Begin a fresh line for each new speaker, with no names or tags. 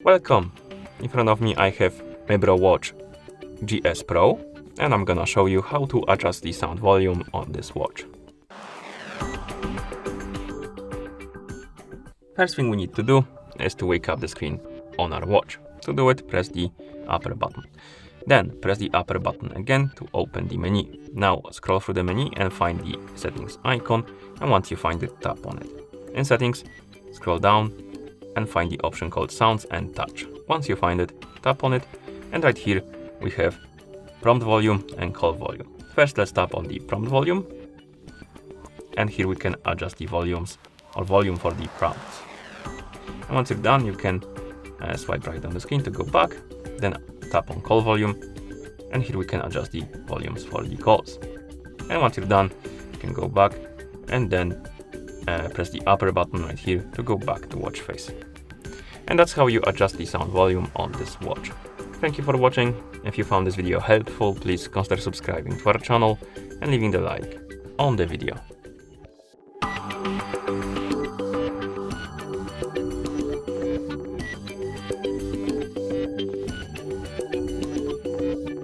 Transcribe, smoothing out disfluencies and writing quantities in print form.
Welcome! In front of me I have Mibro Watch GS Pro, and I'm gonna show you how to adjust the sound volume on this watch. First thing we need to do is to wake up the screen on our watch. To do it, press the upper button. Then press the upper button again to open the menu. Now scroll through the menu and find the settings icon, and once you find it, tap on it. In settings, scroll down and find the option called Sounds and Touch. Once you find it, tap on it, and right here we have prompt volume and call volume. First, let's tap on the prompt volume, and here we can adjust the volumes or volume for the prompts. And once you're done, you can swipe right on the screen to go back, then tap on call volume, and here we can adjust the volumes for the calls. And once you're done, you can go back and then press the upper button right here to go back to watch face. And that's how you adjust the sound volume on this watch. Thank you for watching. If you found this video helpful, please consider subscribing to our channel and leaving the like on the video.